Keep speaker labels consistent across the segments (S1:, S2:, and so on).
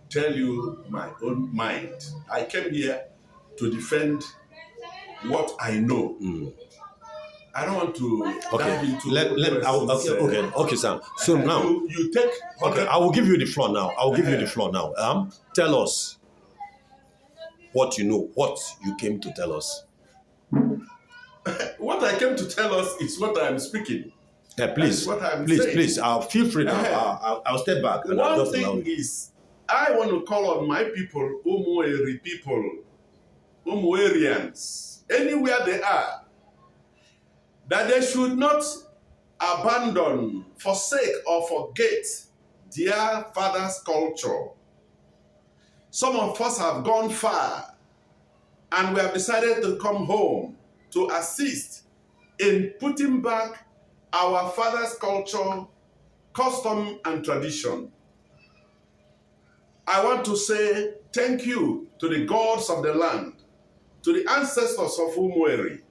S1: tell you my own mind. I came here to defend what I know. I don't want to dive into
S2: okay, Sam. So now
S1: you take.
S2: Okay, I will give you the floor now. Tell us what you know, what you came to tell us.
S1: What I came to tell us is what I'm speaking.
S2: Please, feel free now. I'll step back.
S1: One thing is, I want to call on my people, Umueri people, Umuerians, anywhere they are, that they should not abandon, forsake, or forget their father's culture. Some of us have gone far, and we have decided to come home to assist in putting back our father's culture, custom, and tradition. I want to say thank you to the gods of the land, to the ancestors of Umueri,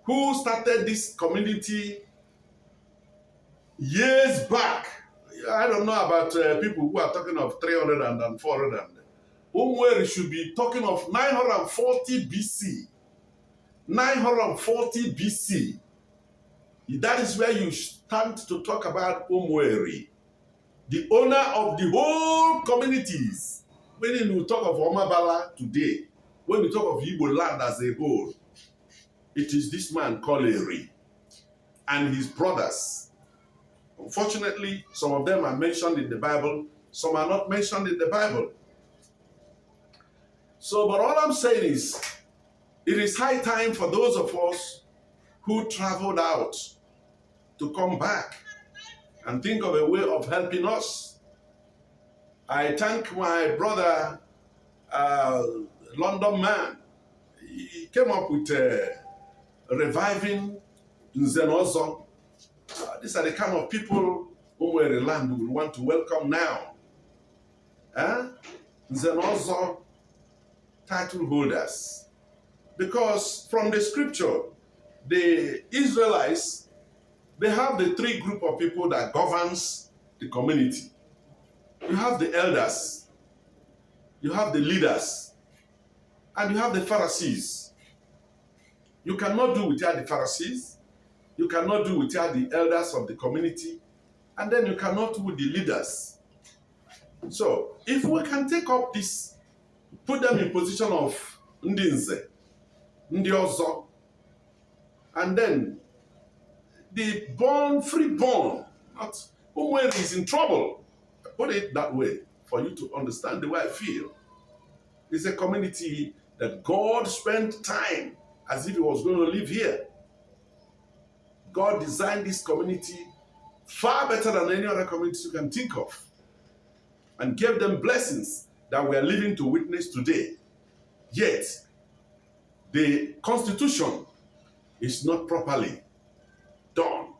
S1: who started this community years back. I don't know about people who are talking of 300 and 400. Umueri should be talking of 940 BC. 940 BC. That is where you stand to talk about Umueri, the owner of the whole communities. When you talk of Omabala today, when you talk of Igbo land as a whole, it is this man called Eri and his brothers. Unfortunately, some of them are mentioned in the Bible, some are not mentioned in the Bible. So, but all I'm saying is, it is high time for those of us who traveled out to come back and think of a way of helping us. I thank my brother, London man. He came up with reviving Nzenozo. These are the kind of people Umueri land we want to welcome now. Nzenozo title holders. Because from the scripture, the Israelites, they have the three group of people that governs the community. You have the elders, you have the leaders, and you have the Pharisees. You cannot do without the Pharisees, you cannot do without the elders of the community, and then you cannot do with the leaders. So, if we can take up this, put them in position of Ndinze, Ndiozo, and then the freeborn, not Umueri is in trouble. I put it that way for you to understand the way I feel. It's a community that God spent time as if he was going to live here. God designed this community far better than any other community you can think of, and gave them blessings that we are living to witness today. Yet, the constitution is not properly done.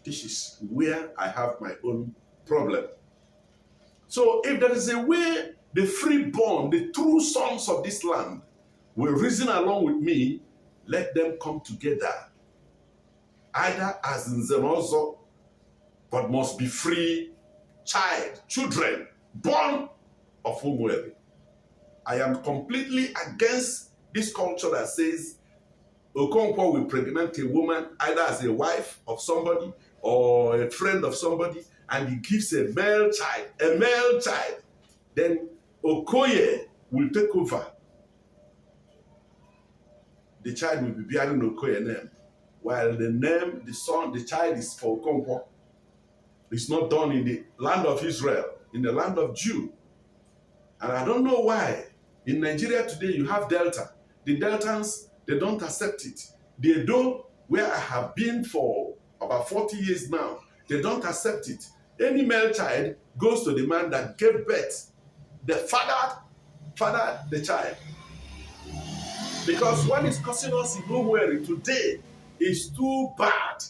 S1: This is where I have my own problem. So if there is a way the freeborn, the true sons of this land will reason along with me, let them come together. Either as Nzenozo, but must be free children born of Umueri. I am completely against this culture that says Okonkwo will pregnant a woman either as a wife of somebody or a friend of somebody, and he gives a male child, then Okoye will take over. The child will be bearing Okoye name, while the name, the child is for Okonkwo. It's not done in the land of Israel, in the land of Jew. And I don't know why. In Nigeria today, you have Delta. The Deltans, they don't accept it. The Edo, where I have been for about 40 years now, they don't accept it. Any male child goes to the man that gave birth. The father the child. Because what is causing us in Umueri today is too bad.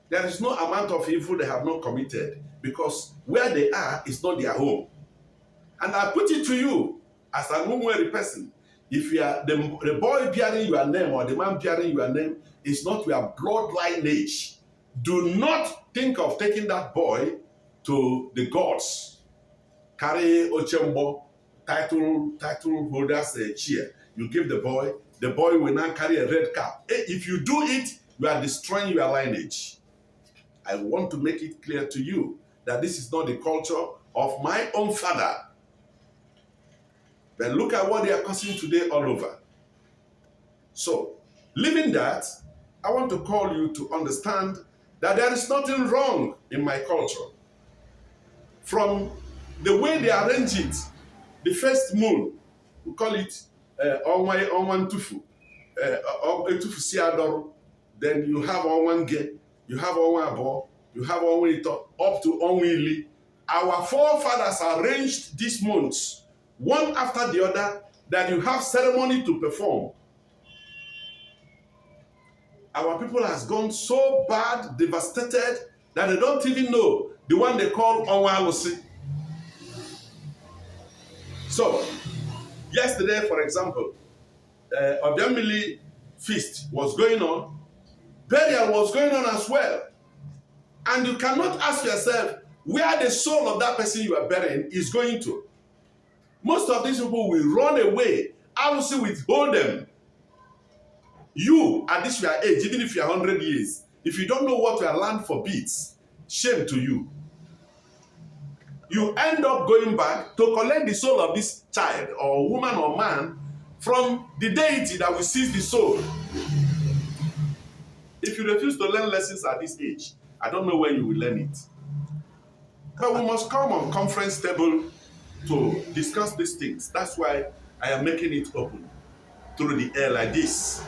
S1: There is no amount of evil they have not committed, because where they are is not their home. And I put it to you, as an Umueri person, if you are the boy bearing your name or the man bearing your name is not your blood lineage, do not think of taking that boy to the gods. carry Ochembo, title holder's chair. You give the boy will now carry a red cap. If you do it, you are destroying your lineage. I want to make it clear to you that this is not the culture of my own father. But look at what they are causing today all over. So, leaving that, I want to call you to understand that there is nothing wrong in my culture. From the way they arrange it, the first moon, we call it Onwan Tufu, Etufu Siadoro, then you have Onwan Ge, you have Onwan Abo, you have Onwan Ito, up to Onwan Ili. Our forefathers arranged these months, one after the other, that you have ceremony to perform. Our people has gone so bad, devastated, that they don't even know the one they call Onwa Alusi. So, yesterday, for example, Obiamili feast was going on, burial was going on as well. And you cannot ask yourself where the soul of that person you are burying is going to. Most of these people will run away. Alusi will hold them. You, at this your age, even if you are 100 years, if you don't know what your land forbids, shame to you. You end up going back to collect the soul of this child or woman or man from the deity that will seize the soul. If you refuse to learn lessons at this age, I don't know where you will learn it. But we must come on conference table to discuss these things. That's why I am making it open through the air like this.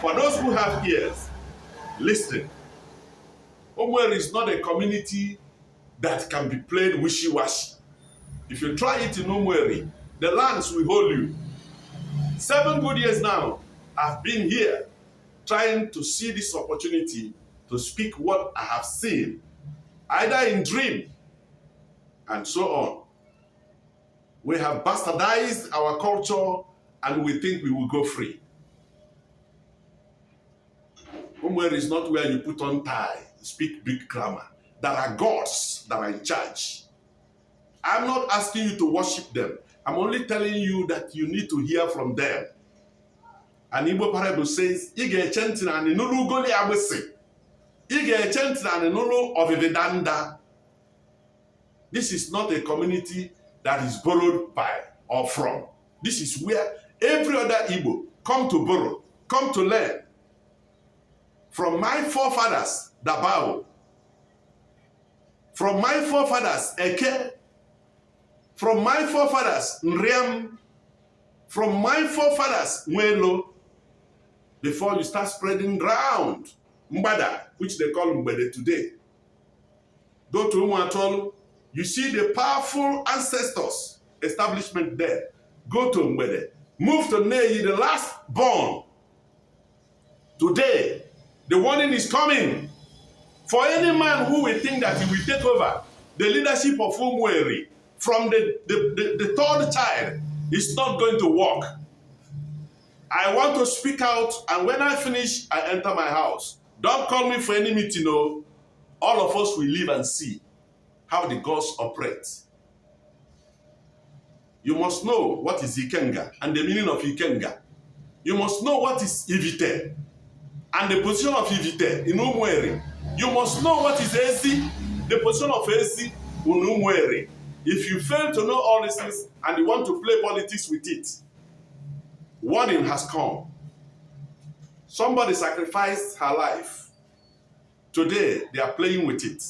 S1: For those who have ears, listen. Umueri is not a community that can be played wishy-washy. If you try it in Umueri, the lands will hold you. 7 good years now, I've been here trying to see this opportunity to speak what I have seen, either in dream and so on. We have bastardized our culture and we think we will go free. Umueri is not where you put on tie, speak big grammar. There are gods that are in charge. I'm not asking you to worship them. I'm only telling you that you need to hear from them. An Igbo parable says, Ige echenti na ninulu goli abesi. Ige echenti na ninulu ovividanda. This is not a community that is borrowed by or from. This is where every other Igbo come to borrow, come to learn. From my forefathers, Dabao. From my forefathers, Eke. From my forefathers, Nriam. From my forefathers, Mwelo. Before you start spreading round, Mbada, which they call Mbede today. Go to Umuatolu, you see the powerful ancestors establishment there. Go to Mbede. Move to Neyi, the last born. Today, the warning is coming. For any man who will think that he will take over the leadership of Umueri from the third child, it's not going to work. I want to speak out, and when I finish, I enter my house. Don't call me for any meeting, no. All of us will live and see how the gods operate. You must know what is Ikenga and the meaning of Ikenga. You must know what is Ivite and the position of Ivite in Umueri. You must know what is Ezi, the position of Ezi in Umueri. If you fail to know all these things and you want to play politics with it, warning has come. Somebody sacrificed her life. Today, they are playing with it.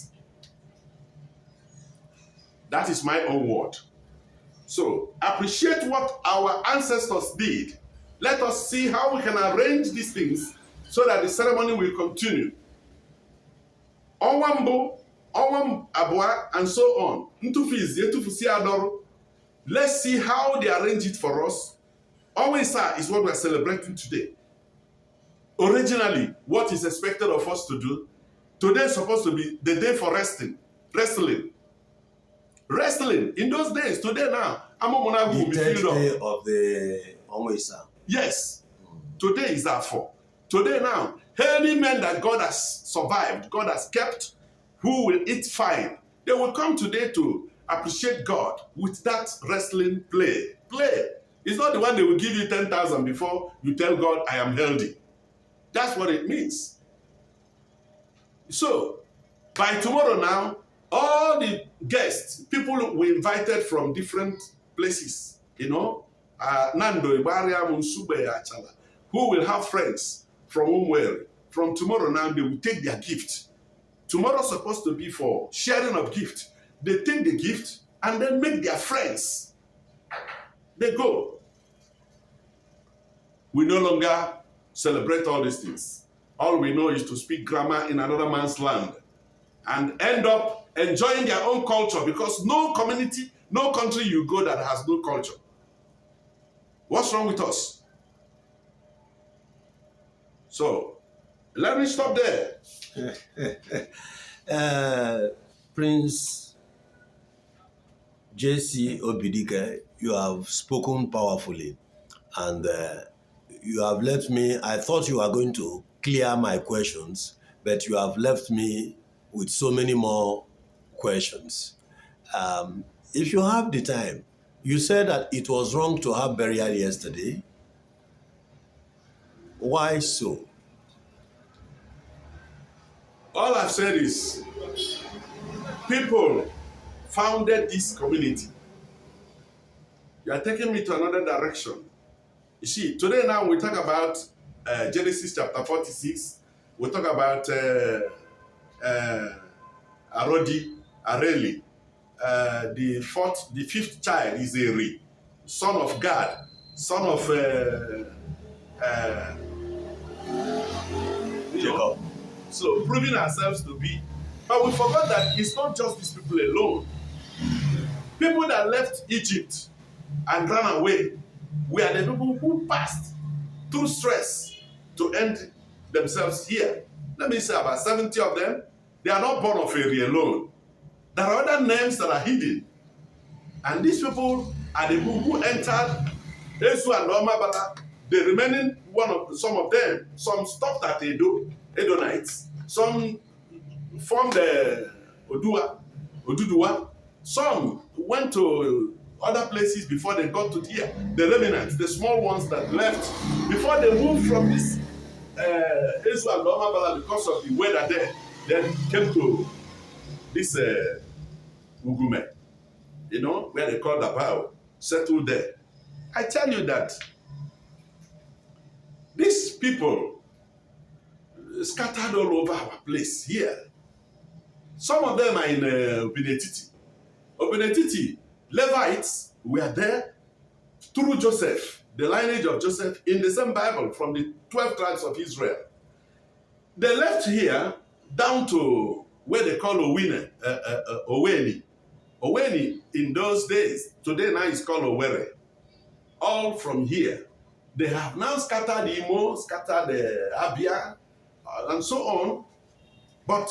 S1: That is my own word. So, appreciate what our ancestors did. Let us see how we can arrange these things so that the ceremony will continue. Onwambo, Onwam Abua, and so on. Ntufizi, Etufusi Adoro. Let's see how they arrange it for us. Onwisa is what we are celebrating today. Originally, what is expected of us to do, today is supposed to be the day for wrestling. Wrestling. In those days, today now, Amomonagu will be filled up.
S2: The 10th day of the Onwisa.
S1: Yes. Today is that for. Today now, any men that God has survived, God has kept, who will eat fine, they will come today to appreciate God with that wrestling play. Play. It's not the one they will give you 10,000 before you tell God, I am healthy. That's what it means. So, by tomorrow now, all the guests, people we invited from different places, Nando, Ibariam, Nsube, Achala, who will have friends from Umueri. From tomorrow now, they will take their gift. Tomorrow's supposed to be for sharing of gift. They take the gift and then make their friends. They go. We no longer celebrate all these things. All we know is to speak grammar in another man's land and end up enjoying their own culture, because no community, no country you go that has no culture. What's wrong with us? So, let me stop there.
S2: Prince J.C. Obidike, you have spoken powerfully, and you have left me, I thought you were going to clear my questions, but you have left me with so many more questions. If you have the time, you said that it was wrong to have burial yesterday. Why so?
S1: All I've said is, people founded this community. You are taking me to another direction. You see, today now we talk about Genesis chapter 46. We talk about Areli. The fifth child is Eri, son of God, son of Jacob. So proving ourselves to be, but we forgot that it's not just these people alone. People that left Egypt and ran away were the people who passed through stress to end themselves here. Let me say about 70 of them, they are not born of Eri alone. There are other names that are hidden. And these people are the people who entered Esu and Omabala, the remaining some of them, some stopped at Edonites, some formed the Oduduwa, some went to other places before they got to here. The remnants, the small ones that left, before they moved from this Esu and Omabala because of the weather there, then came to this Ugume, where they call Dabao, settled there. I tell you that these people scattered all over our place here. Some of them are in Obinetiti. Obinetiti, Levites were there through Joseph, the lineage of Joseph, in the same Bible from the 12 tribes of Israel. They left here down to where they call Oweni. Oweni in those days, today now is called Owere. All from here. They have now scattered Imo, scattered Abia, and so on. But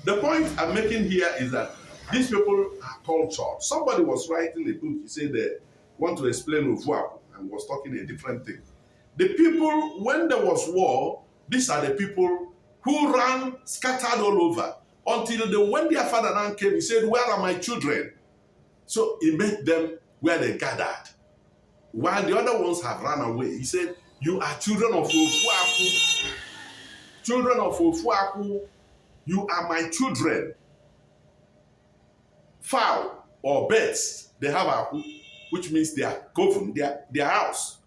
S1: the point I'm making here is that these people are cultured. Somebody was writing a book, he said they want to explain Otuocha and was talking a different thing. The people, when there was war, these are the people who ran scattered all over until when their father now came, he said, where are my children? So he made them where they gathered. While the other ones have run away, he said, you are children of Otuocha. Children of Otuocha, you are my children. Fowl or birds, they have Aku, which means they are coven, their house.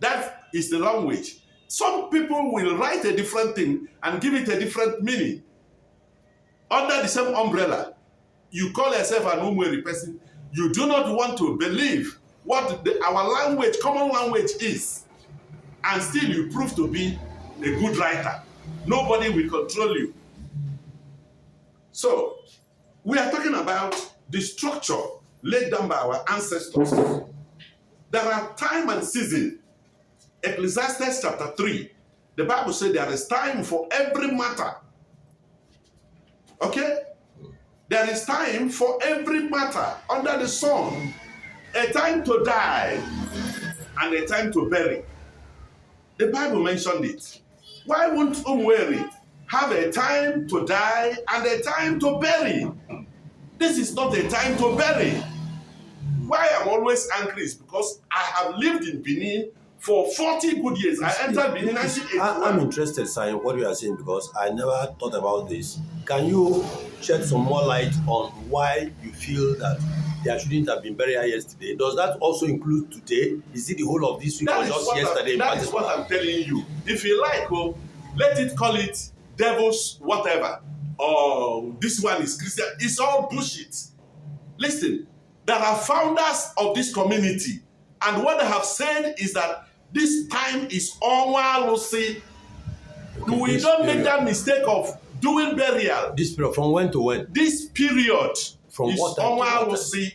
S1: That is the language. Some people will write a different thing and give it a different meaning. Under the same umbrella, you call yourself an Umueri person, you do not want to believe what our language, common language is, and still you prove to be a good writer. Nobody will control you. So, we are talking about the structure laid down by our ancestors. There are time and season. Ecclesiastes chapter 3, the Bible says there is time for every matter. Okay? There is time for every matter under the sun. A time to die and a time to bury. The Bible mentioned it. Why won't Umueri have a time to die and a time to bury? This is not a time to bury. Why I'm always angry is because I have lived in Benin for 40 good years. I entered Benin in 1981.
S2: I'm interested, sir, in what you are saying because I never thought about this. Can you shed some more light on why you feel that there shouldn't have been burial yesterday? Does that also include today? Is it the whole of this week or just yesterday?
S1: That is what I'm telling you. If you like, let it call it devil's whatever. Or this one is Christian. It's all bullshit. Listen, there are founders of this community, and what they have said is that this time is Onwalusi. We don't make that mistake of doing burial.
S2: This period, from when to when?
S1: This period
S2: from
S1: is
S2: what time
S1: Onwalusi.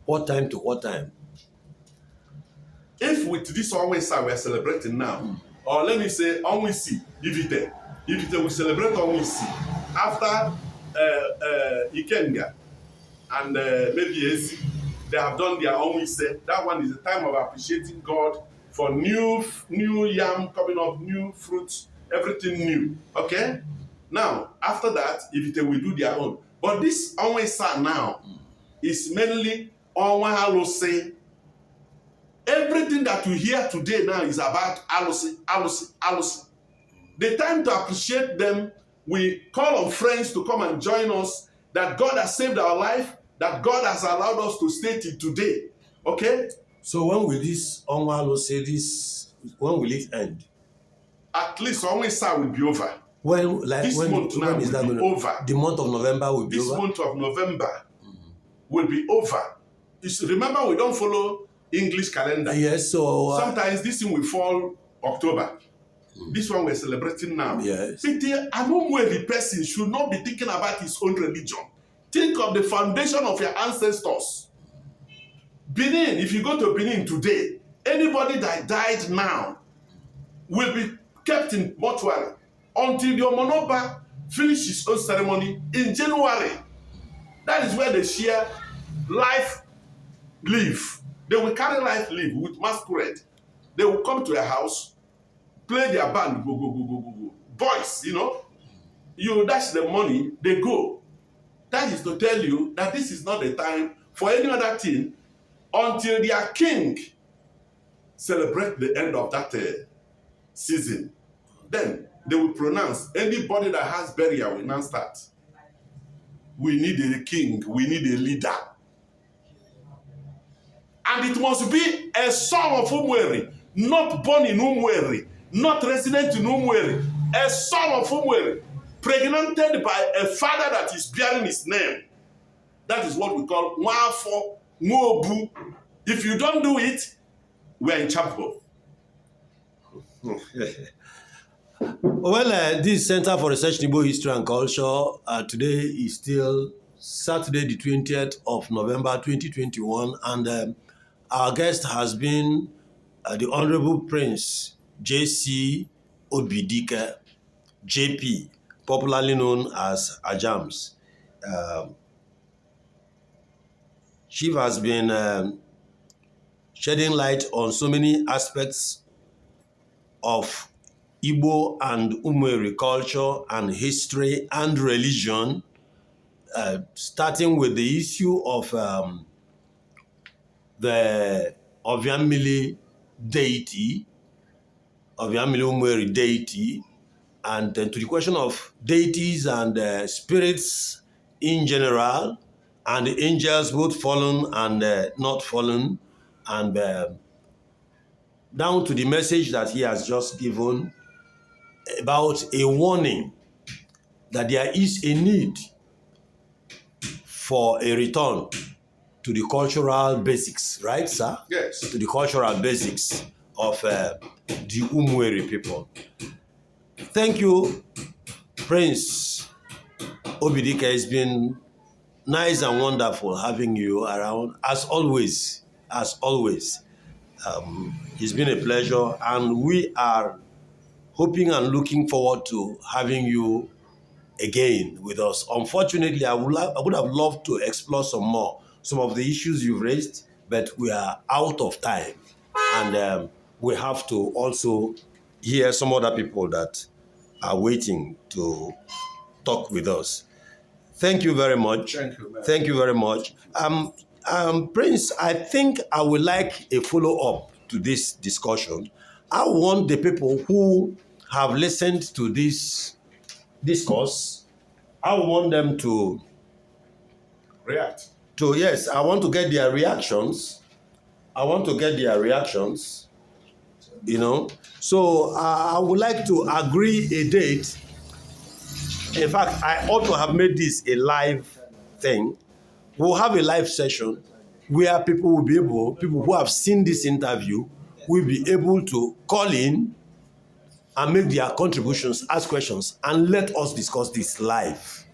S2: What time to what time?
S1: If with this Onwisa we are celebrating now, or let me say Onwisi, Ivite we celebrate Onwisi after Ikenga and maybe Ezi, they have done their Onwise. That one is a time of appreciating God for new yam coming up, new fruits, everything new. Okay? Now, after that, Ivite will do their own. But this Onwisa now is mainly Onwa Alose. Everything that you hear today now is about Alose. The time to appreciate them, we call on friends to come and join us, that God has saved our life, that God has allowed us to stay till today. Okay?
S2: So when will this Onwalo say this, when will it end?
S1: At least Onwisa will be over.
S2: When, like,
S1: this month now
S2: is that
S1: will be over.
S2: The month of November will be
S1: this
S2: over?
S1: This month of November will be over. Remember, we don't follow English calendar.
S2: Yes, so...
S1: sometimes this thing will fall October. This one we're celebrating now.
S2: Yes.
S1: But an Umueri person should not be thinking about his own religion. Think of the foundation of your ancestors. Benin, if you go to Benin today, anybody that died now will be kept in mortuary until your Monoba finish his own ceremony in January. That is where they share life leave. They will carry life leave with masquerade. They will come to a house, play their band, go. Boys, you dash the money, they go. That is to tell you that this is not the time for any other thing until their king celebrate the end of that season. Then they will pronounce, anybody that has burial will now start. We need a king, we need a leader. And it must be a son of Umueri, not born in Umueri, not resident in Umueri, a son of Umueri, pregnanted by a father that is bearing his name. That is what we call Nwafo Nwobu. If you don't do it, we are in trouble.
S2: Well, this Center for Research in Igbo History and Culture, today is still Saturday, the 20th of November, 2021, and our guest has been the Honorable Prince J.C. OBIDIKE, JP, popularly known as Ajams. Chief has been shedding light on so many aspects of Igbo and Umueri culture and history and religion, starting with the issue of the Obiamili deity, Obiamili Umueri deity, and then to the question of deities and spirits in general, and the angels both fallen and not fallen, and down to the message that he has just given about a warning that there is a need for a return to the cultural basics, right, sir?
S1: Yes.
S2: To the cultural basics of the Umueri people. Thank you, Prince OBIDIKE. It's been nice and wonderful having you around, as always, It's been a pleasure, and we are hoping and looking forward to having you again with us. Unfortunately, I would have loved to explore some of the issues you've raised, but we are out of time, and we have to also hear some other people that are waiting to talk with us. Thank you very much.
S1: Thank you, man.
S2: Thank you very much. Prince, I think I would like a follow-up to this discussion. I want the people who have listened to this discourse, I want them to
S1: react.
S2: Yes, I want to get their reactions. I want to get their reactions, you know. So I would like to agree a date. In fact, I ought to have made this a live thing. We'll have a live session where people who have seen this interview will be able to call in and make their contributions, ask questions, and let us discuss this live.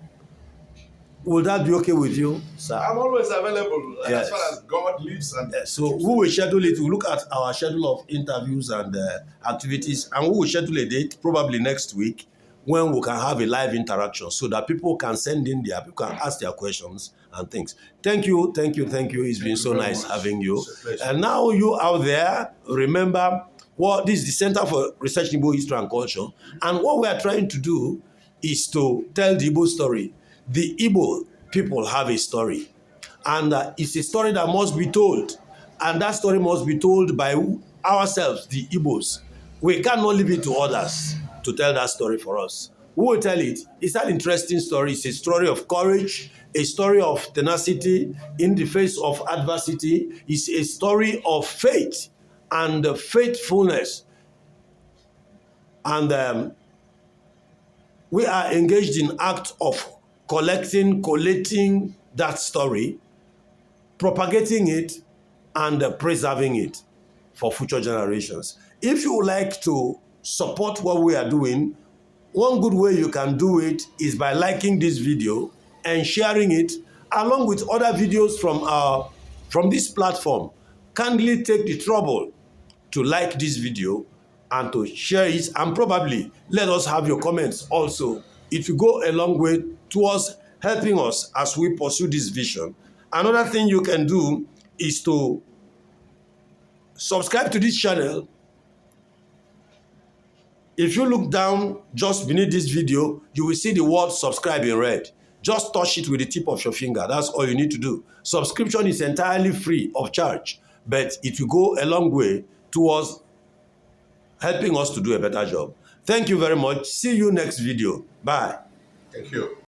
S2: Would that be okay with you, sir?
S1: I'm always available
S2: Yes.
S1: as far as God lives. And
S2: so we will schedule it. We'll look at our schedule of interviews and activities, and we will schedule a date probably next week when we can have a live interaction so that people can send in people can ask their questions and things. Thank you. It's been so nice having you. And now you out there, remember, this is the Center for Research in Igbo History and Culture, and what we are trying to do is to tell the Igbo story. The Igbo people have a story, and it's a story that must be told, and that story must be told by ourselves, the Igbos. We cannot leave it to others to tell that story for us. We will tell it. It's an interesting story. It's a story of courage, a story of tenacity in the face of adversity. It's a story of faith and faithfulness. And we are engaged in act of collating that story, propagating it, and preserving it for future generations. If you would like to support what we are doing, one good way you can do it is by liking this video and sharing it along with other videos from this platform. Kindly take the trouble to like this video and to share it, and probably let us have your comments also. It will go a long way towards helping us as we pursue this vision. Another thing you can do is to subscribe to this channel. If you look down just beneath this video, you will see the word subscribe in red. Just touch it with the tip of your finger. That's all you need to do. Subscription is entirely free of charge, but it will go a long way towards helping us to do a better job. Thank you very much. See you next video. Bye.
S1: thank you.